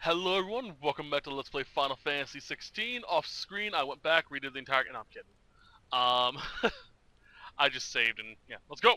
Hello everyone, welcome back to Let's Play Final Fantasy 16. Off screen, I went back, redid the entire... No, I'm kidding. I just saved and, yeah, let's go!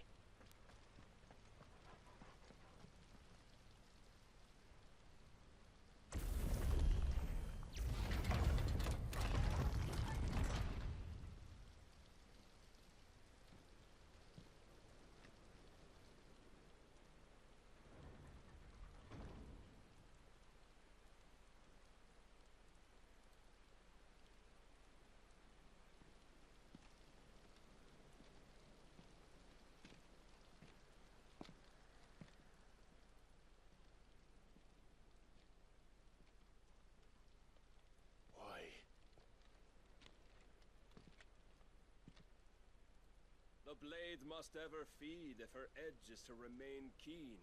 The blade must ever feed if her edge is to remain keen.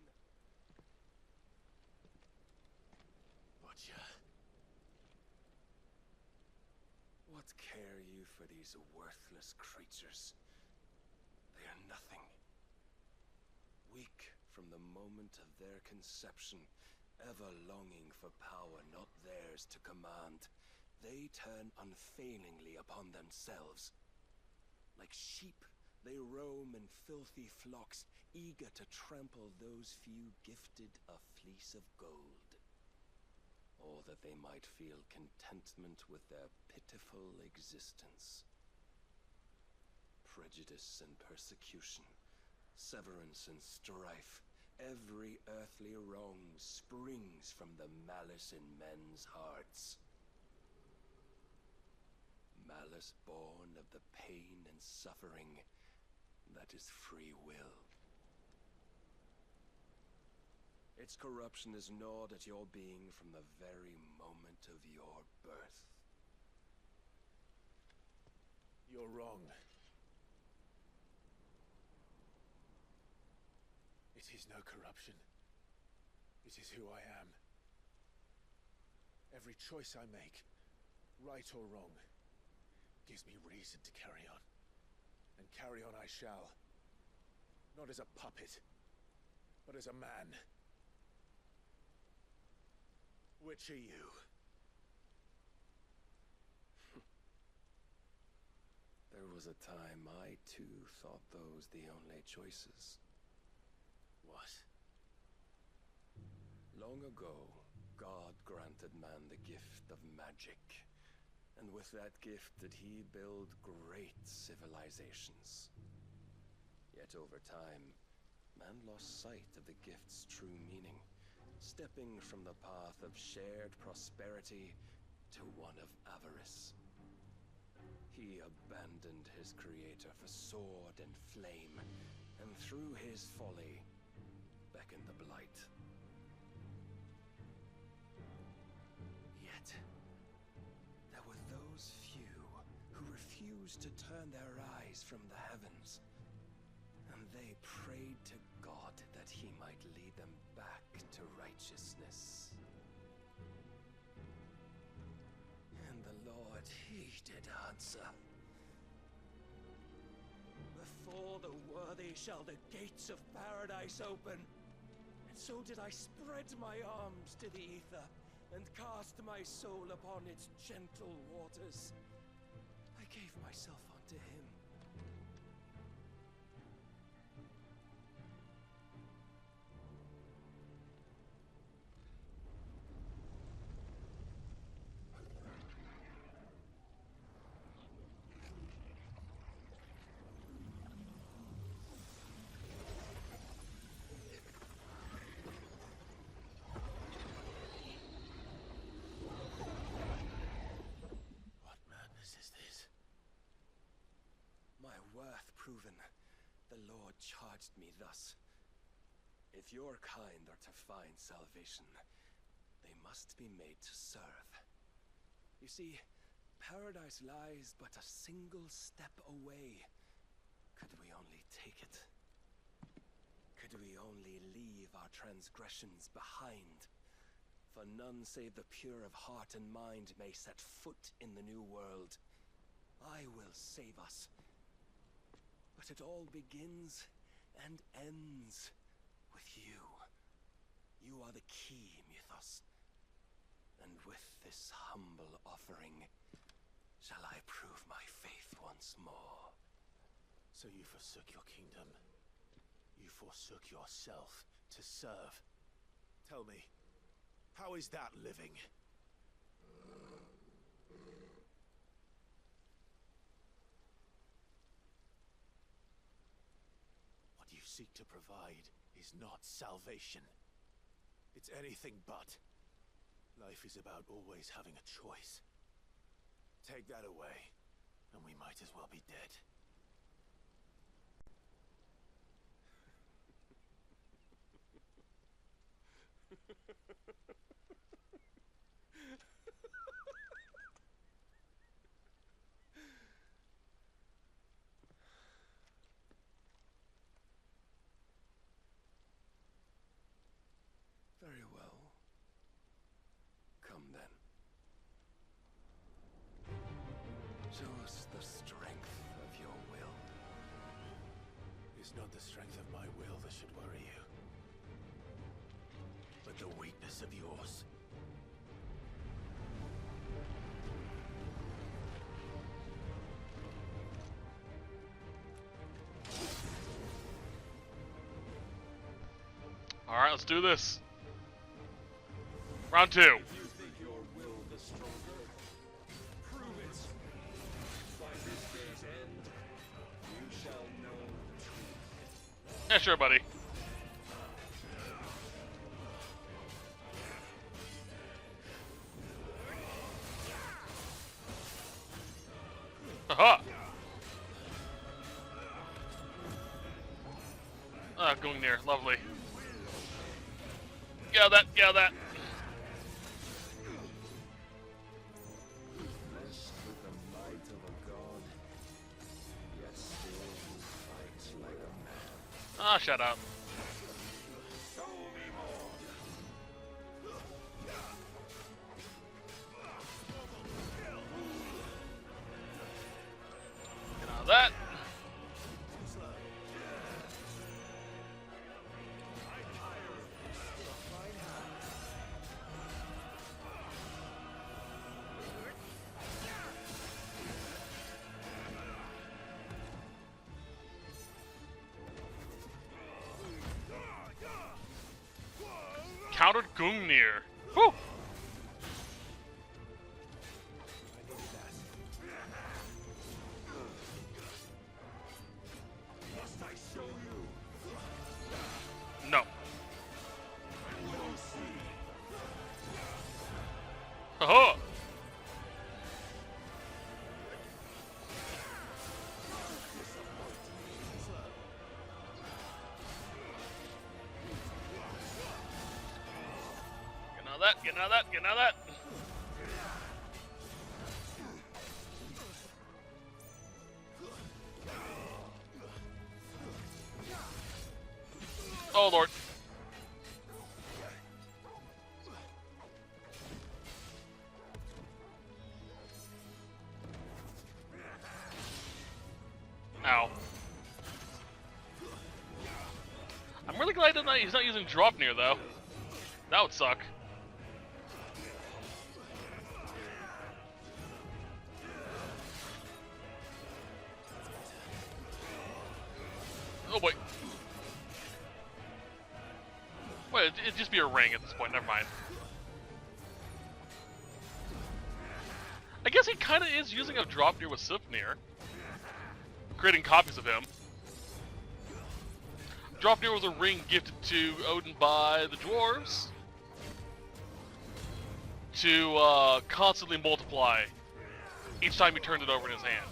Butcher. What care you for these worthless creatures? They are nothing. Weak from the moment of their conception, ever longing for power not theirs to command, they turn unfailingly upon themselves. Like sheep, they roam in filthy flocks, eager to trample those few gifted a fleece of gold. Or that they might feel contentment with their pitiful existence. Prejudice and persecution, severance and strife, every earthly wrong springs from the malice in men's hearts. Malice born of the pain and suffering that is free will. Its corruption is gnawed at your being from the very moment of your birth. You're wrong. It is no corruption. It is who I am. Every choice I make, right or wrong, gives me reason to carry on. And carry on I shall. Not as a puppet, but as a man. Which are you? There was a time I too thought those the only choices. What? Long ago, God granted man the gift of magic. And with that gift did he build great civilizations. Yet over time, man lost sight of the gift's true meaning, stepping from the path of shared prosperity to one of avarice. He abandoned his creator for sword and flame, and through his folly, beckoned the blight. Yet, there were those few who refused to turn their eyes from the heavens, and they prayed to God that he might lead them back to righteousness. And the Lord, he did answer. Before the worthy shall the gates of paradise open. And so did I spread my arms to the ether, and cast my soul upon its gentle waters. I gave myself unto him. Worth proven, the Lord charged me thus. If your kind are to find salvation, they must be made to serve. You see, paradise lies but a single step away. Could we only take it? Could we only leave our transgressions behind? For none save the pure of heart and mind may set foot in the new world. I will save us. But it all begins and ends with you. You are the key, Mythos. this humble offering, shall I prove my faith once more. So you forsook your kingdom. You forsook yourself to serve. Tell me, how is that living? What you seek to provide is not salvation. It's anything but. Life is about always having a choice. Take that away, and we might as well be dead. Very well. Come then. Show us the strength of your will. It's not the strength of my will that should worry you, but the weakness of yours. Alright, let's do this. Round 2. If you think your will the stronger, prove it. By this day's end, you shall know the truth. Yeah, sure, buddy. Aha! Ah, going near. Lovely. Get out of that, get out of that. Blessed with the might of a god, yet still he fights like a man. Ah, shut up. Show me more. Get out of that. Countered Gungnir. Whew! Must I show you? No. You'll see. Haha! Get out of that, get out of that. Oh, Lord. Ow. I'm really glad that he's not using drop near, though. That would suck. Oh boy. Wait, it'd just be a ring at this point, never mind. I guess he kind of is using a drop near with Sifnir. Creating copies of him. Drop near was a ring gifted to Odin by the dwarves. To constantly multiply each time he turned it over in his hand.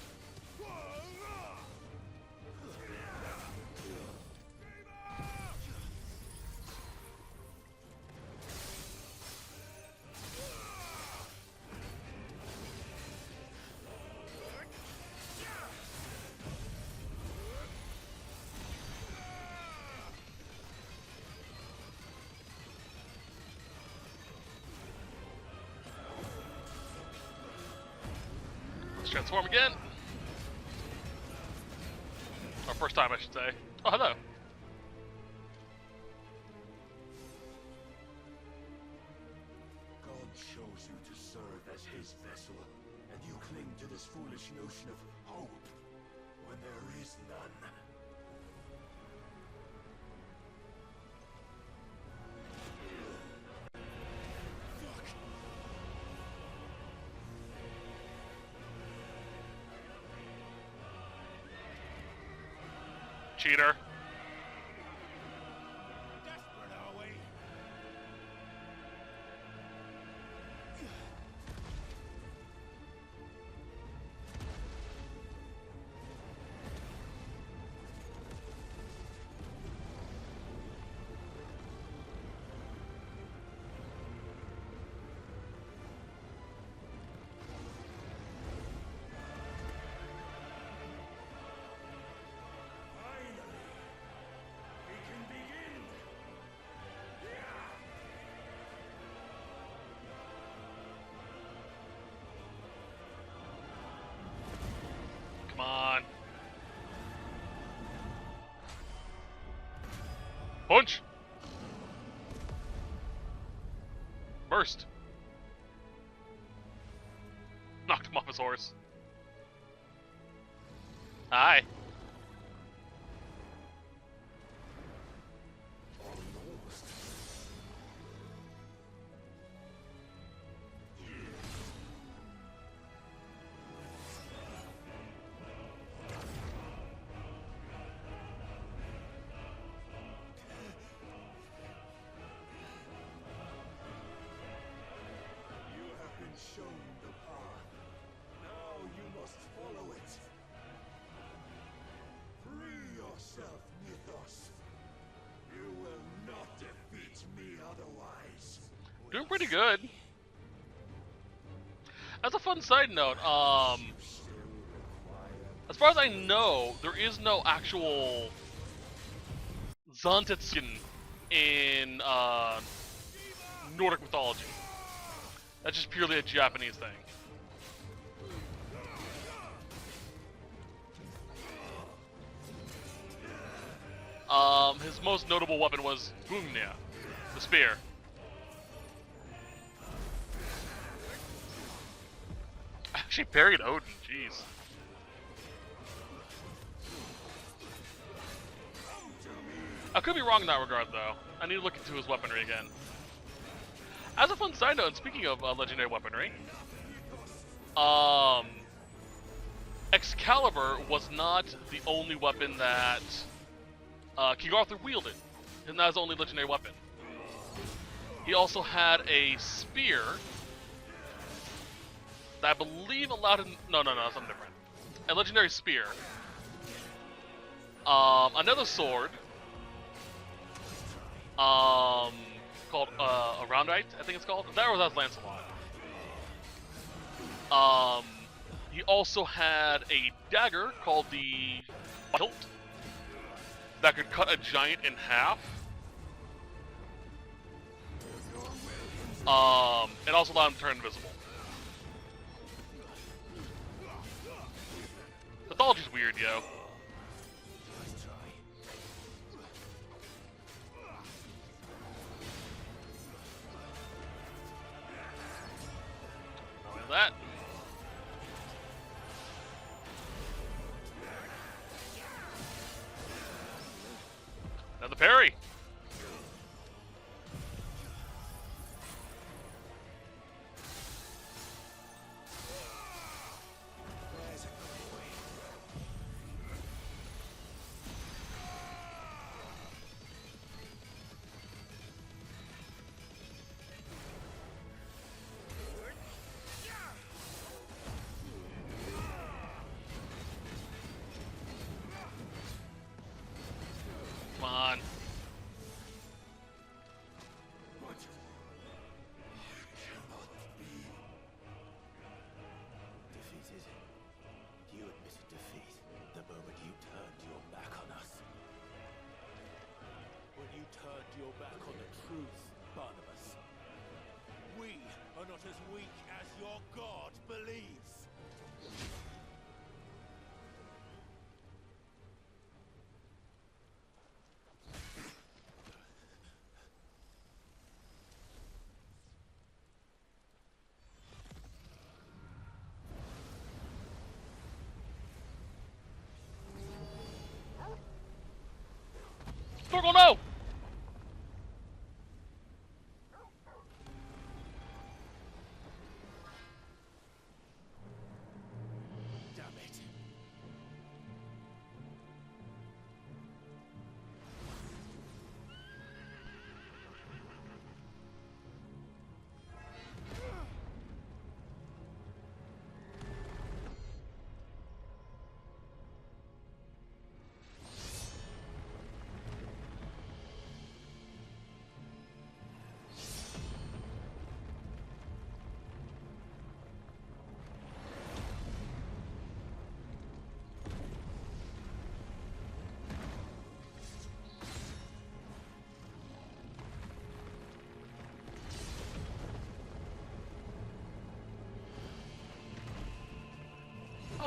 Let's transform again. Our first time, I should say. Oh, hello. God chose you to serve as his vessel, and you cling to this foolish notion of hope when there is none. Cheater. Desperate, are we? Come on. Punch! Burst! Knocked him off his horse. Hi. Shown the path. Now you must follow it. Free yourself, Mythos. You will not defeat me otherwise. Doing pretty good. As a fun side note, as far as I know, there is no actual Zantetsuken in Nordic mythology. That's just purely a Japanese thing. His most notable weapon was Bungnea, the spear. Actually buried Odin, jeez. I could be wrong in that regard, though. I need to look into his weaponry again. As a fun side note, and speaking of legendary weaponry, Excalibur was not the only weapon that King Arthur wielded, and that was the only legendary weapon. He also had a spear that I believe allowed him. No, something different. A legendary spear. Another sword. Called a Roundite, I think it's called. That was Lancelot. He also had a dagger called the Hilt that could cut a giant in half. And also allowed him to turn invisible. Mythology's weird, yo. That. Another parry. Come on. Defeated. You admitted defeat the moment you turned your back on us. When you turned your back on the truth, Barnabas. We are not as weak as your God believes.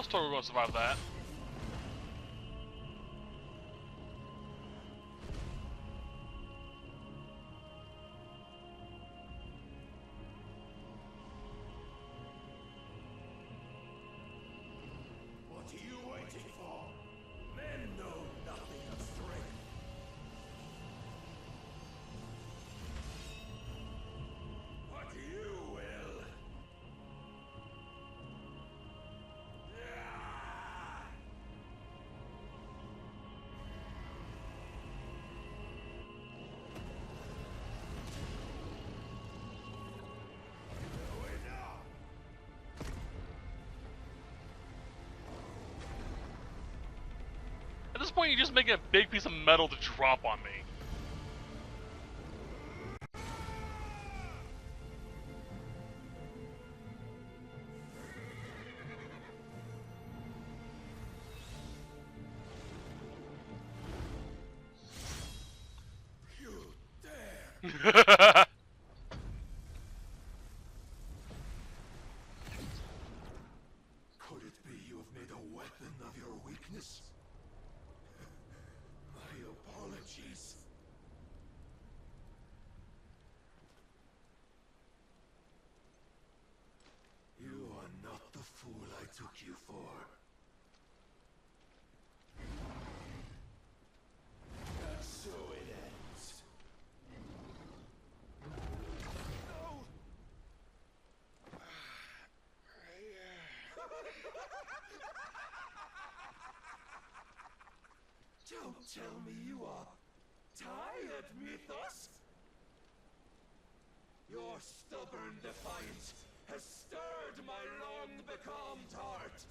was totally going to survive that. What are you waiting for? Men know nothing of strength. What you will. At this point, you're just making a big piece of metal to drop on me. You dare. Could it be you have made a weapon of your weakness? My apologies. You are not the fool I took you for. And so it ends. No! Don't tell me you are tired, Mythos! Your stubborn defiance has stirred my long-becalmed heart,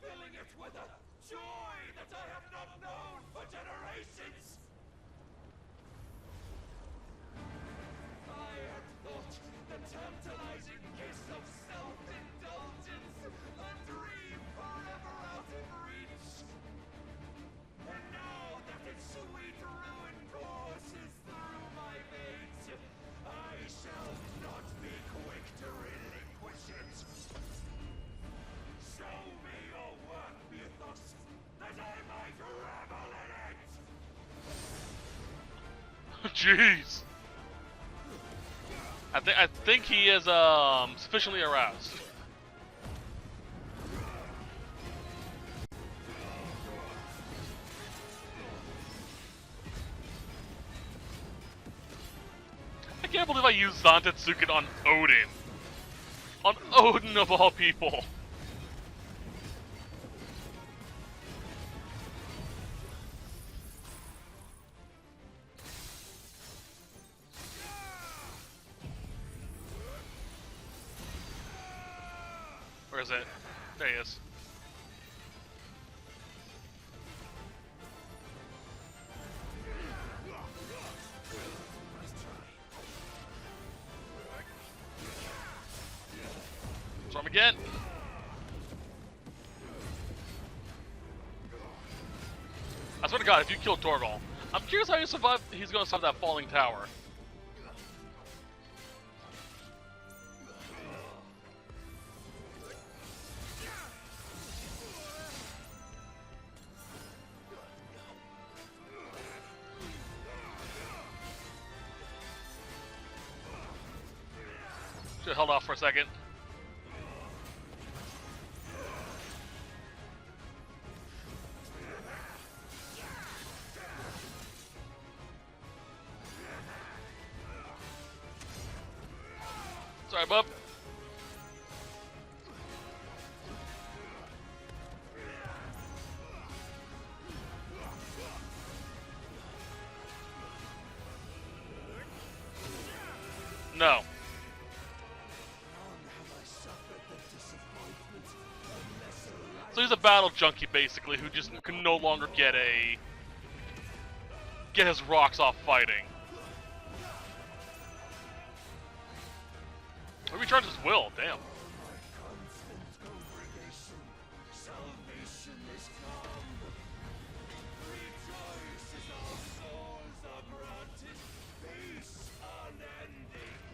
filling it with a joy that I have not known for generations! I had thought the tantalizing kiss of self-indulgence a dream forever out of reach. And now that its sweet ruin courses through my veins, I shall not be quick to relinquish it. Show me your work, Mythos, that I might revel in it! Jeez. I think he is sufficiently aroused. I can't believe I used Zantetsuken on Odin. On Odin of all people. Where is it? There he is. Storm again. I swear to God, if you kill Torgal, I'm curious how you survive. He's gonna survive that falling tower. Should've held off for a second. Sorry, bub. No. So he's a battle junkie, basically, who just can no longer get his rocks off fighting. Or recharge his will, damn.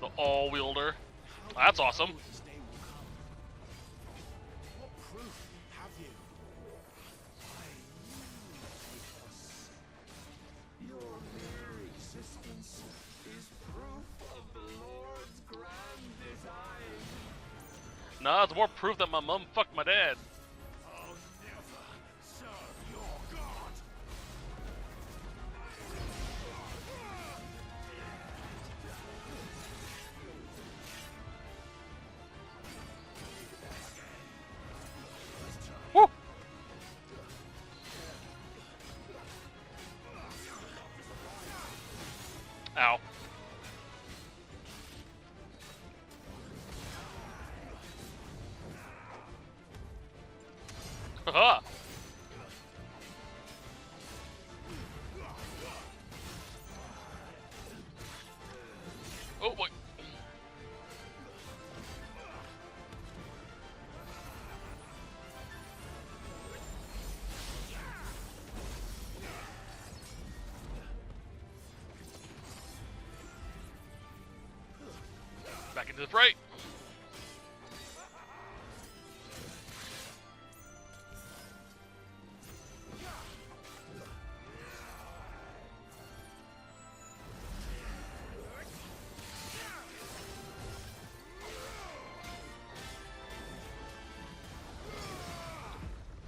The all-wielder. That's awesome. What proof have you? Nah, it's more proof that my mom fucked my dad. I'll never serve your god. Woo! Ow. Haha! Oh boy. Back into the fray.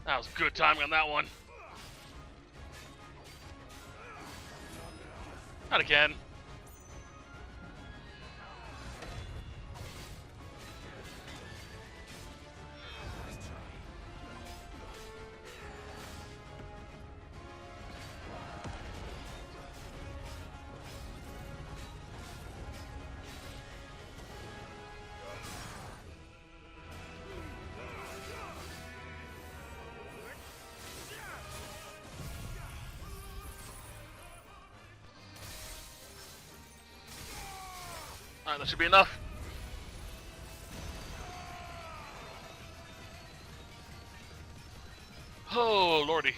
That was good timing on that one. Not again. Alright, that should be enough. Oh, lordy.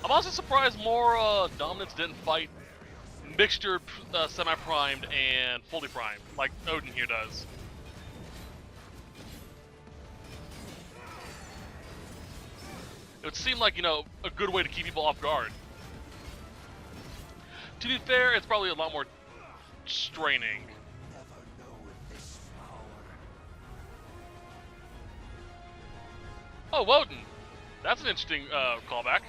I'm also surprised more dominants didn't fight mixtured, semi-primed, and fully primed, like Odin here does. It would seem like, you know, a good way to keep people off guard. To be fair, it's probably a lot more straining. Oh, Woden! That's an interesting callback.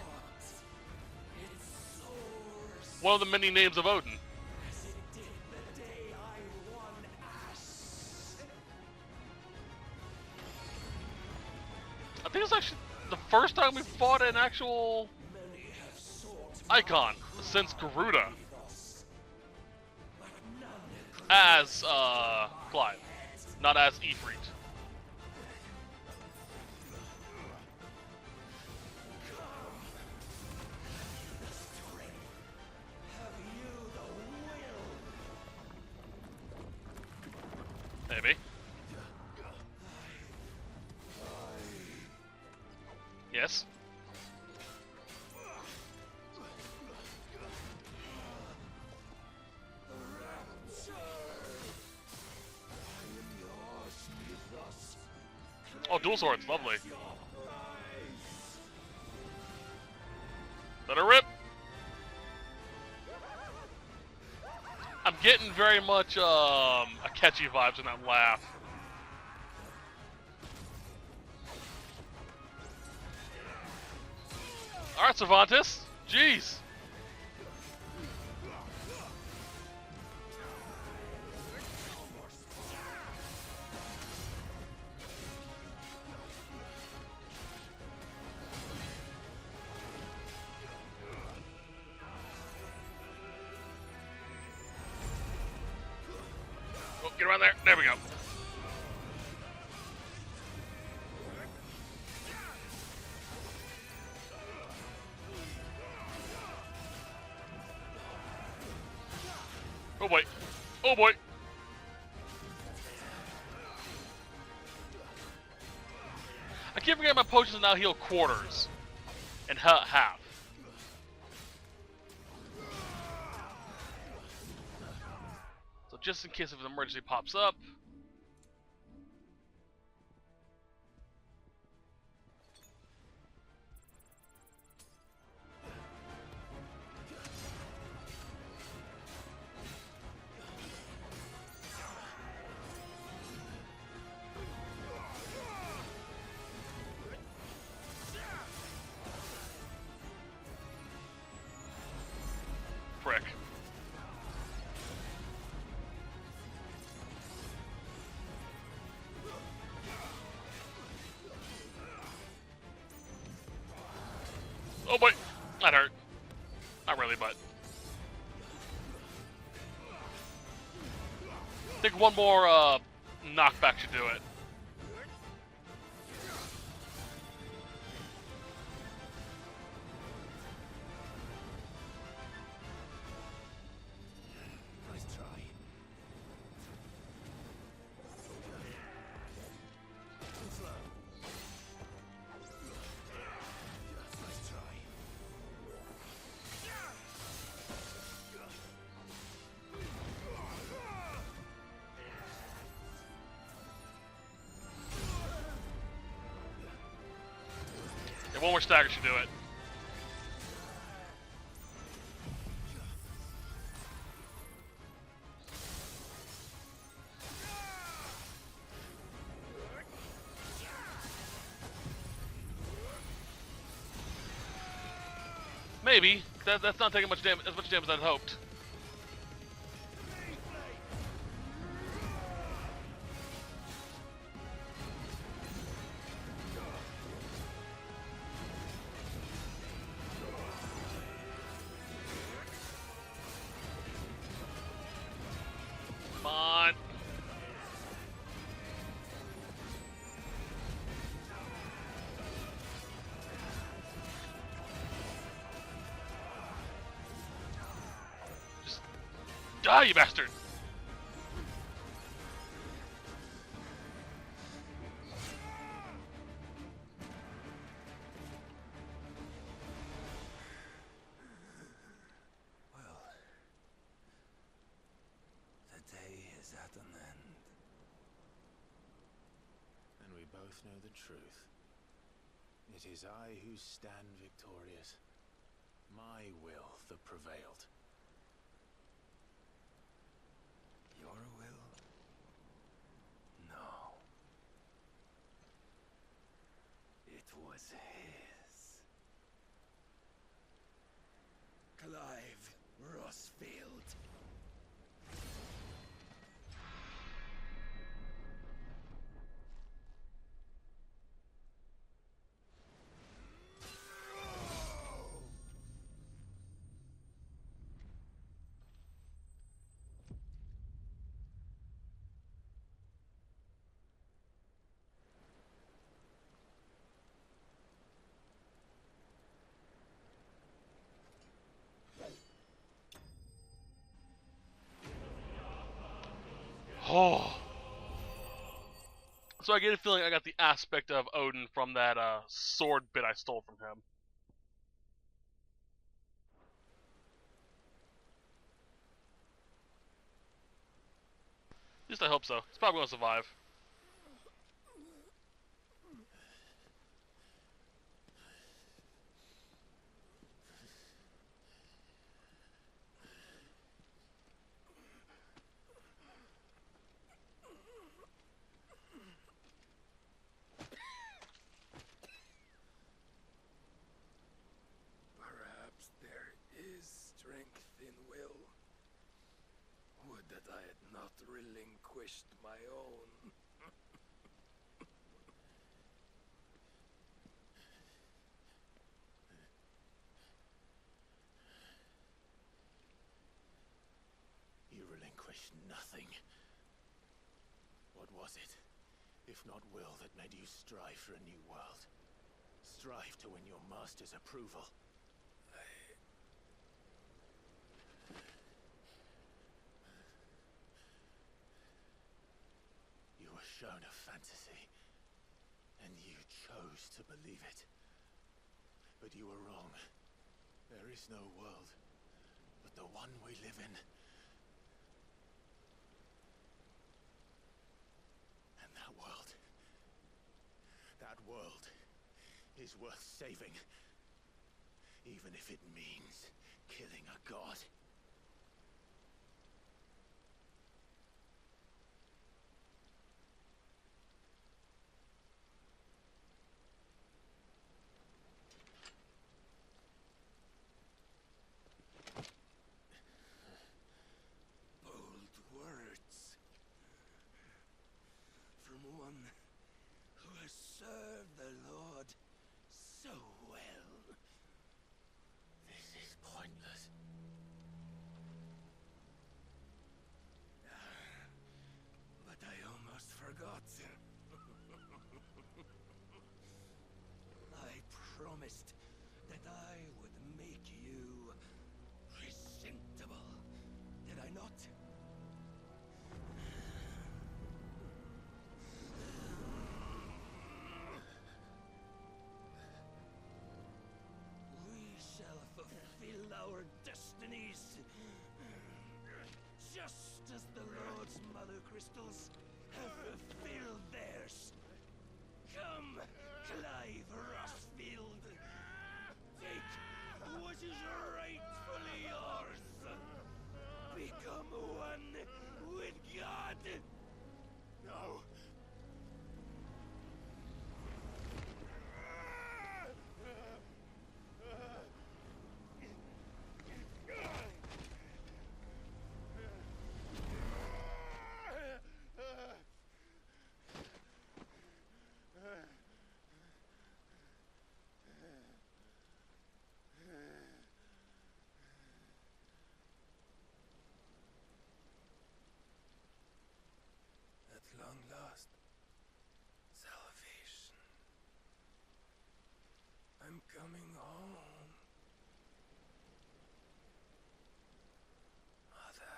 One of the many names of Odin. I think it's actually the first time we fought an actual icon since Garuda. As Clive, not as Ifrit. Maybe. Yes. Oh, dual swords, lovely. Let her rip. I'm getting very much Akechi vibes in that laugh. Alright, Cervantes. Jeez. Oh, get around there. There we go. Oh boy. Oh boy. I keep forgetting my potions now heal quarters. And half. So just in case if an emergency pops up. frick. Oh boy, that hurt. Not really, but I think one more knockback should do it. Nice try. Too slow. Nice try. Yeah, one more stagger should do it. Maybe. That's not taking much damage, as much damage as I'd hoped. Come on. Just die, you bastard! Well, the day is at an end. And we both know the truth. It is I who stand victorious. My will that prevailed. Your will? No. It was his. Clive Rosfield. Oh. So I get a feeling I got the aspect of Odin from that sword bit I stole from him. At least I hope so. He's probably gonna survive. Perhaps there is strength in will. Would that I had not relinquished my own. You relinquished nothing. What was it, if not will, that made you strive for a new world? Strive to win your master's approval? You were shown a fantasy, and you chose to believe it. But you were wrong. There is no world but the one we live in. And that world is worth saving. Even if it means killing a god. promised that I would make you presentable. Did I not? We shall fulfill our destinies, just as the Lord's Mother Crystals have fulfilled theirs. Come, Clive Rosfield. Take what is rightfully yours. Become one with God. No! At long last, salvation. I'm coming home. Mother.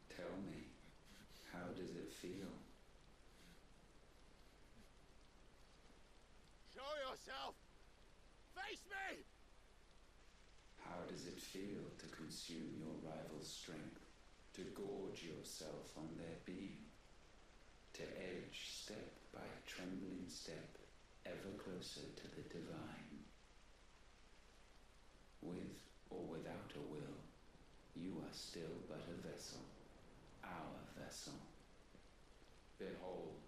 Tell me, how does it feel? Show yourself! Face me! How does it feel to consume your rival's strength, to gorge yourself on their beam, to edge step by trembling step ever closer to the divine? With or without a will, you are still but a vessel, our vessel. Behold,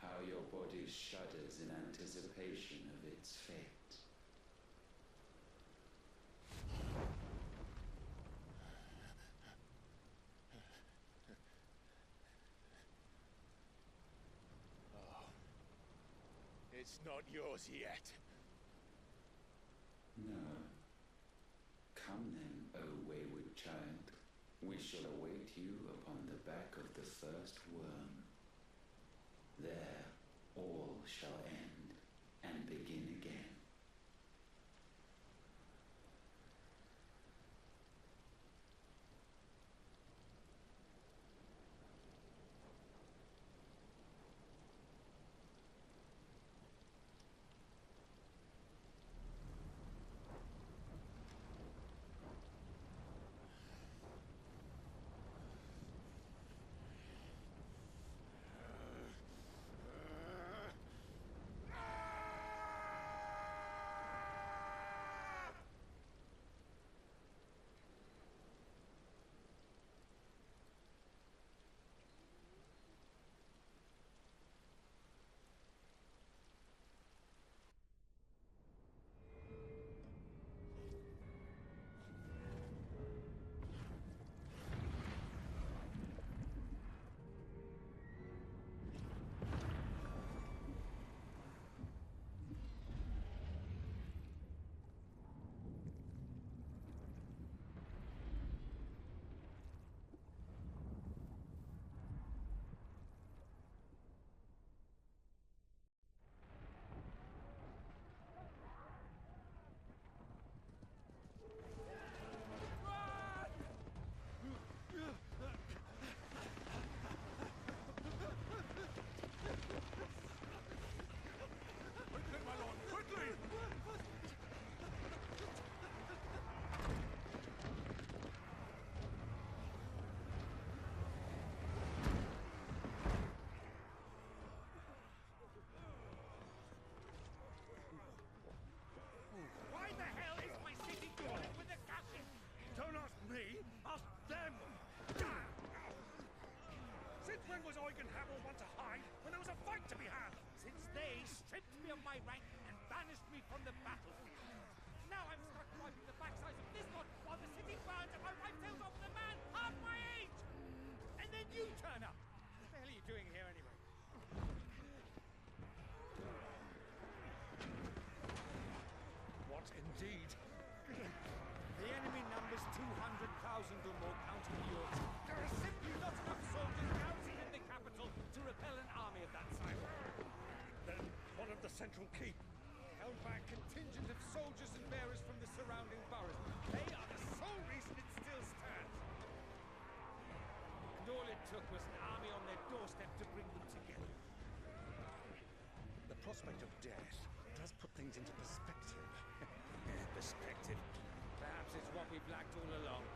how your body shudders in anticipation of its fate. Oh. It's not yours yet. No. Come then, O wayward child. We shall await you upon the back of the first worm. There all shall end and begin again. my rank and banished me from the battlefield. Now I'm stuck wiping the backsides of this lot while the city burns and my wife tells off the man half my age! And then central keep, held by a contingent of soldiers and bearers from the surrounding boroughs. They are the sole reason it still stands. And all it took was an army on their doorstep to bring them together. The prospect of death does put things into perspective. Perspective. Perhaps it's what we've lacked all along.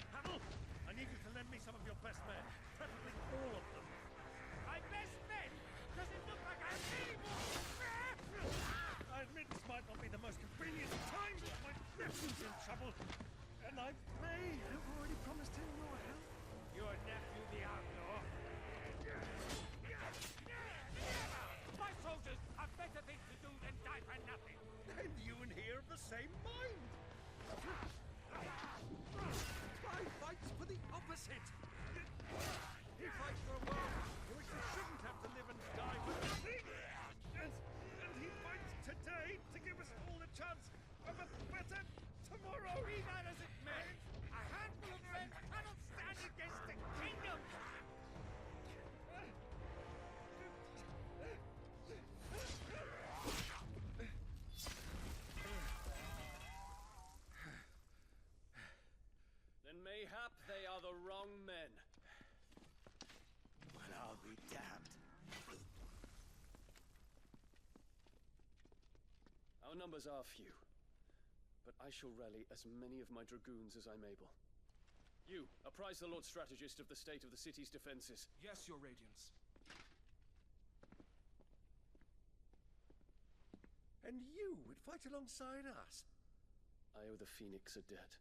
I need you to lend me some of your best men, preferably all of them. My best men? Does it look like I have any more? I admit this might not be the most convenient time, but my nephew's in trouble, and I may have already promised him your help. Your nephew, the outlaw? My soldiers have better things to do than die for nothing. And you and he are of the same mind. Clive fights for the opposite. He fights for a world in which we shouldn't have to live and die for nothing. And he fights today to give us all a chance of a better tomorrow. Be that as it may, a handful of men cannot stand against the kingdom. Then mayhap they are the wrong men. Well, I'll be damned. Our numbers are few, but I shall rally as many of my dragoons as I'm able. You, apprise the Lord Strategist of the state of the city's defenses. Yes, Your Radiance. And you would fight alongside us? I owe the Phoenix a debt.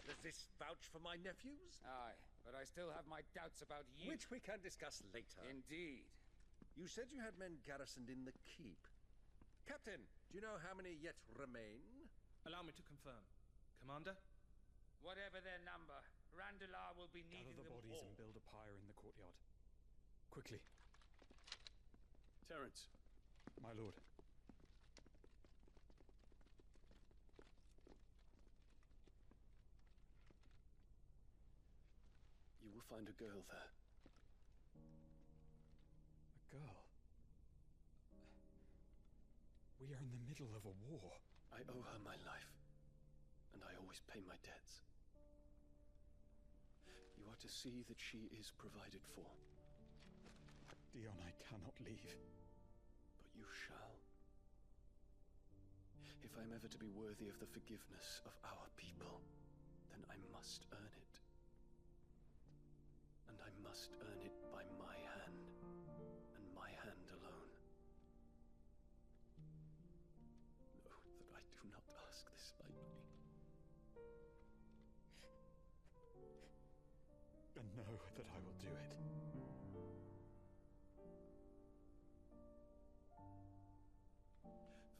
Does this vouch for my nephews? Aye, but I still have my doubts about you. Which we can discuss later. Indeed. You said you had men garrisoned in the keep. Captain, do you know how many yet remain? Allow me to confirm. Commander? Whatever their number, Randalar will be needing Gather the them bodies all. and build a pyre in the courtyard. Quickly, Terence, my lord. you will find a girl there. A girl. We are in the middle of a war. I owe her my life, and I always pay my debts. You are to see that she is provided for, Dion, I cannot leave. but you shall. If I'm ever to be worthy of the forgiveness of our people, then I must earn it. And I must earn it by my hand, and my hand alone. Know that I do not ask this lightly. And know that I will do it.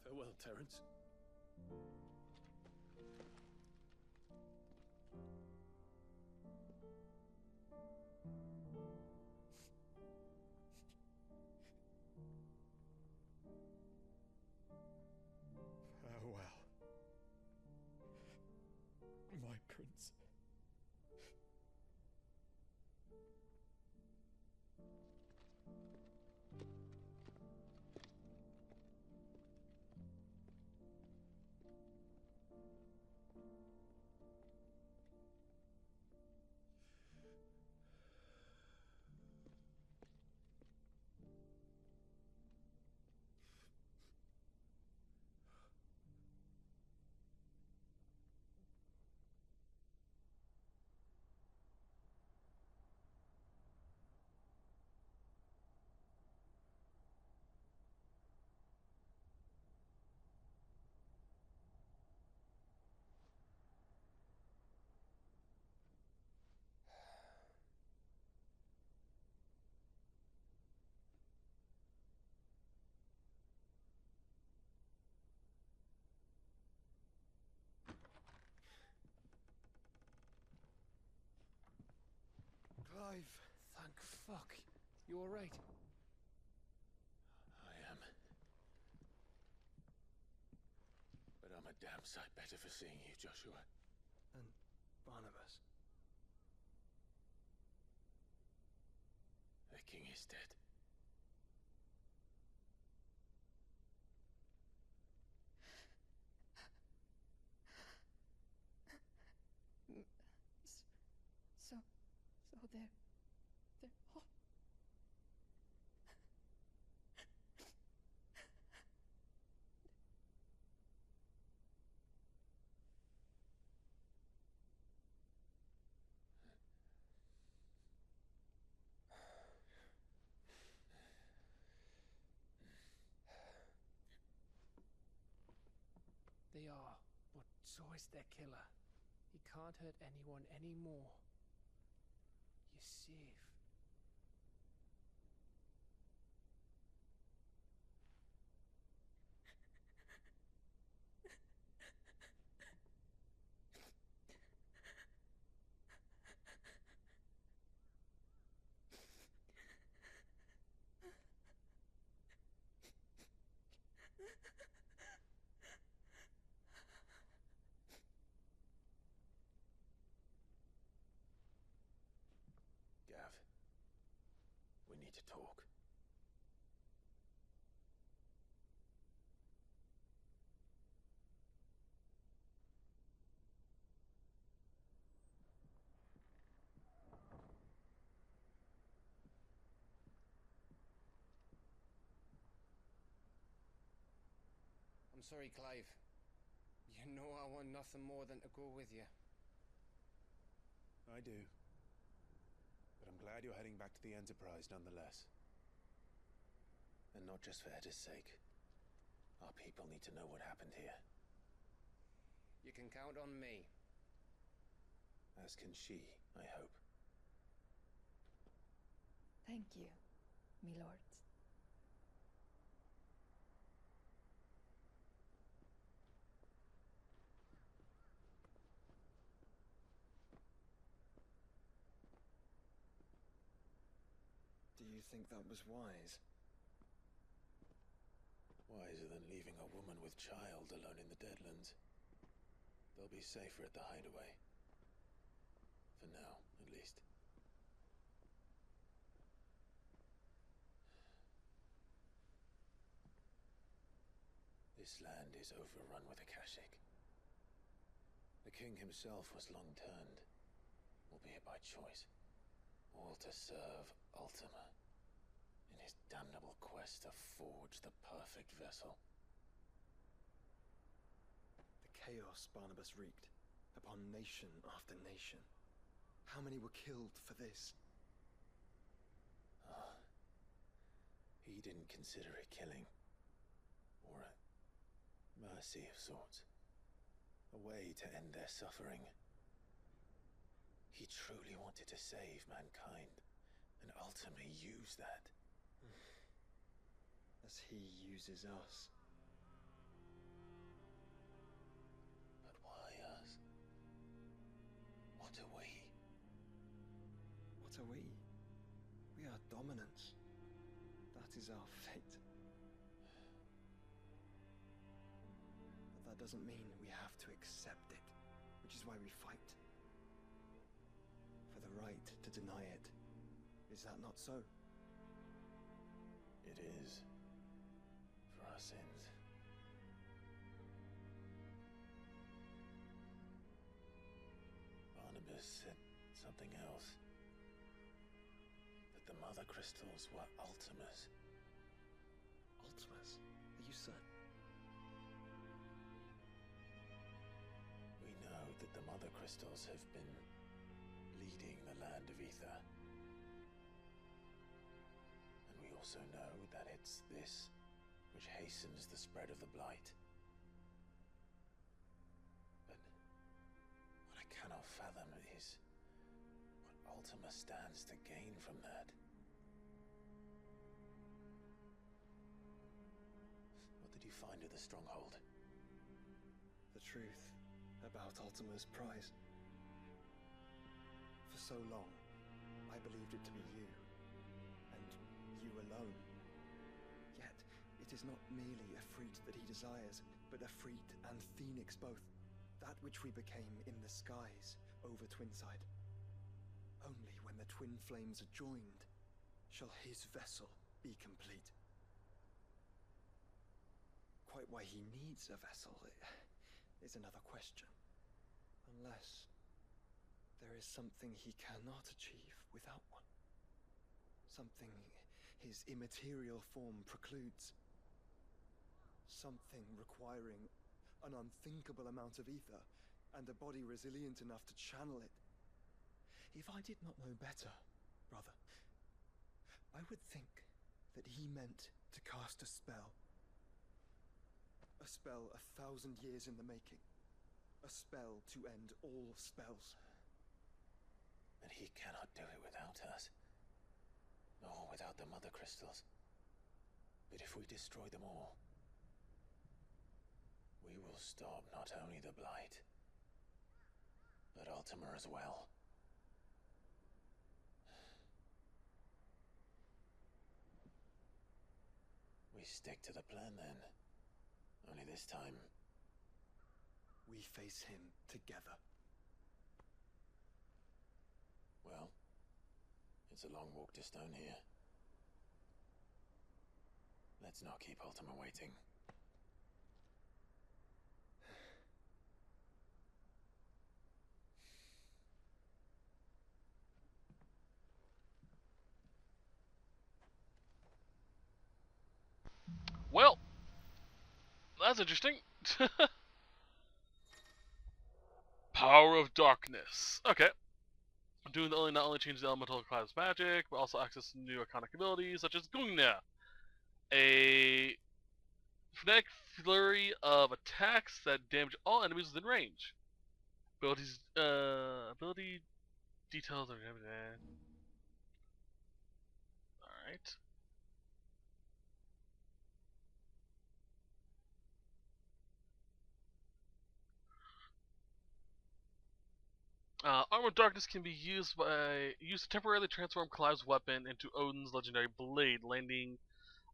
Farewell, Terence. Farewell, my prince. Clive! Thank fuck. You alright? I am. But I'm a damn sight better for seeing you, Joshua. And Barnabas. The king is dead. So they're all... They are, but so is their killer. He can't hurt anyone anymore. You're safe. Gav, we need to talk. I'm sorry, Clive. You know I want nothing more than to go with you. I do. But I'm glad you're heading back to the Enterprise nonetheless. And not just for Etta's sake. Our people need to know what happened here. You can count on me. As can she, I hope. Thank you, my lord. Do you think that was wise? Wiser than leaving a woman with child alone in the Deadlands. They'll be safer at the hideaway. For now, at least. This land is overrun with Akashic. The king himself was long turned, albeit by choice, all to serve Ultima, in his damnable quest to forge the perfect vessel. The chaos Barnabas wreaked upon nation after nation. How many were killed for this? Ah. He didn't consider it killing. Or a mercy of sorts. A way to end their suffering. He truly wanted to save mankind, and ultimately used that. As he uses us. But why us? What are we? What are we? We are dominance. That is our fate. But that doesn't mean we have to accept it, which is why we fight. For the right to deny it. Is that not so? It is. For our sins. Barnabas said something else. That the Mother Crystals were Ultimas. Ultimas? Are you certain? We know that the Mother Crystals have been leading the land of Ether. And we also know that it's this which hastens the spread of the Blight. But what I cannot fathom is what Ultima stands to gain from that. What did you find at the Stronghold? The truth about Ultima's prize. For so long, I believed it to be you, and you alone. Yet, it is not merely Efreet that he desires, but Efreet and Phoenix both, that which we became in the skies over Twinside. Only when the twin flames are joined shall his vessel be complete. Quite why he needs a vessel is another question. Unless there is something he cannot achieve without one. Something his immaterial form precludes. Something requiring an unthinkable amount of ether and a body resilient enough to channel it. If I did not know better, brother, I would think that he meant to cast a spell. A spell 1,000 years in the making. A spell to end all spells. But he cannot do it without us. Nor without the Mother Crystals. But if we destroy them all, we will stop not only the Blight, but Ultima as well. We stick to the plan then. Only this time, we face him together. Well, it's a long walk to Stone here. Let's not keep Ultima waiting. Well, that's interesting. Power of Darkness. Okay. Doing the only not only changes the elemental class magic, but also access new iconic abilities such as Gungna, a frenetic flurry of attacks that damage all enemies within range. Ability details are alright. Armor of Darkness can be used to temporarily transform Clive's weapon into Odin's legendary blade. Landing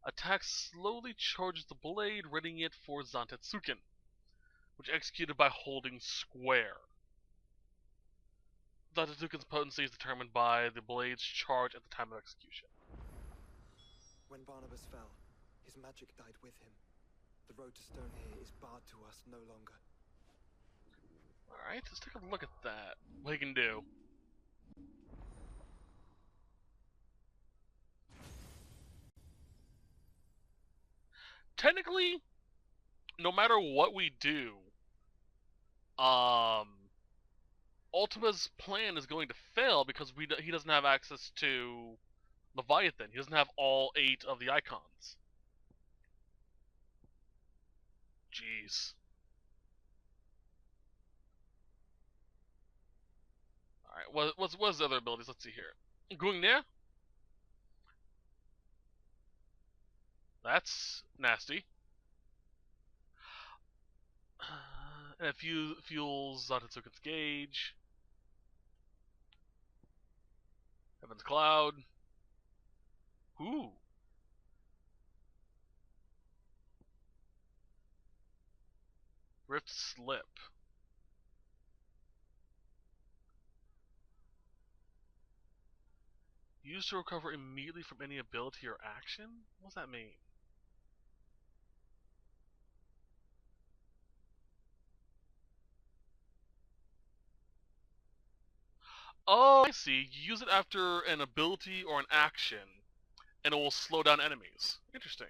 attack slowly charges the blade, readying it for Zantetsuken, which executed by holding square. Zantetsuken's potency is determined by the blade's charge at the time of execution. When Barnabas fell, his magic died with him. The road to Stone here is barred to us no longer. Alright, let's take a look at that. What he can do. Technically, no matter what we do, Ultima's plan is going to fail because he doesn't have access to Leviathan. He doesn't have all 8 of the icons. Jeez. Alright, what's the other abilities? Let's see here. Gungnir? That's nasty. And it fuels Zantetsuken's Gauge. Heaven's Cloud. Ooh. Rift Slip. Used to recover immediately from any ability or action? What does that mean? Oh, I see. You use it after an ability or an action, and it will slow down enemies. Interesting.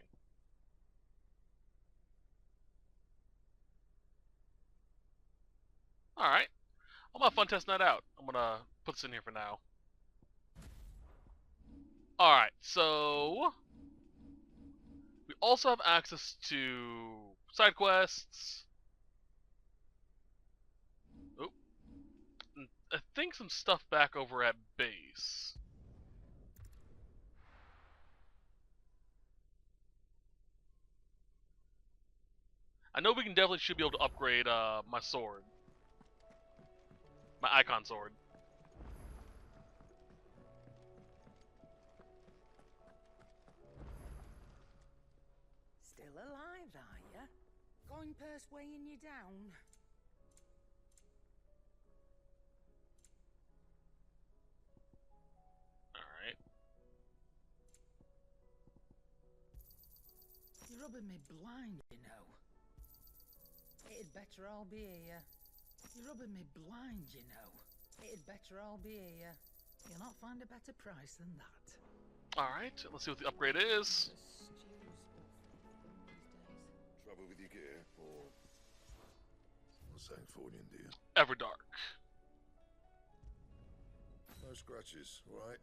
Alright. I'm gonna have fun testing that out. I'm gonna put this in here for now. Alright, so we also have access to side quests. Oh. I think some stuff back over at base. I know we can definitely should be able to upgrade my sword. My icon sword. coin purse weighing you down? Alright. You're rubbing me blind, you know. It'd better all be here. You're rubbing me blind, you know. It'd better all be here. You'll not find a better price than that. Alright, let's see what the upgrade is. Trouble with your gear, or something falling into you? Everdark. No scratches, all right?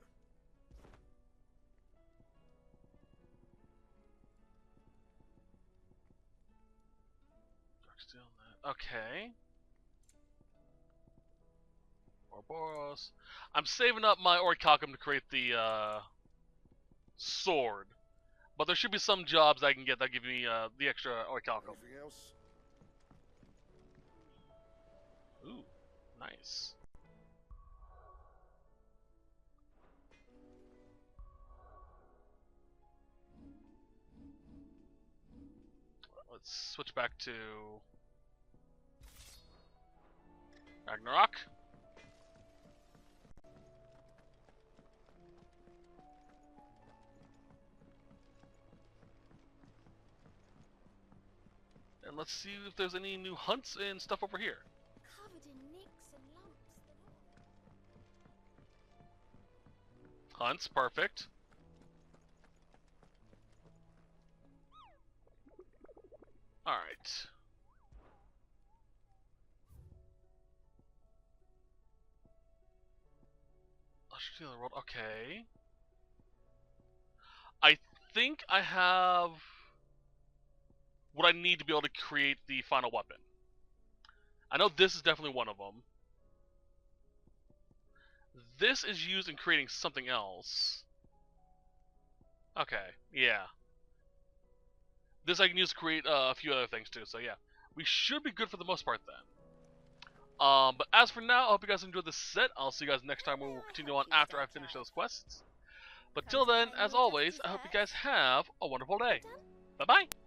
Okay. Ouroboros. I'm saving up my orichalcum to create the sword, but there should be some jobs I can get that give me the extra orichalcum. Anything else? Ooh, nice. Let's switch back to Ragnarok. And let's see if there's any new hunts and stuff over here. Covered in nicks and lumps. Hunts, perfect. Alright. Okay. I think I have what I need to be able to create the final weapon. I know this is definitely one of them. This is used in creating something else. Okay, yeah. This I can use to create a few other things too, so yeah. We should be good for the most part then. But as for now, I hope you guys enjoyed this set. I'll see you guys next time when we'll continue on after I finish those quests. But till then, as always, I hope you guys have a wonderful day. Bye-bye!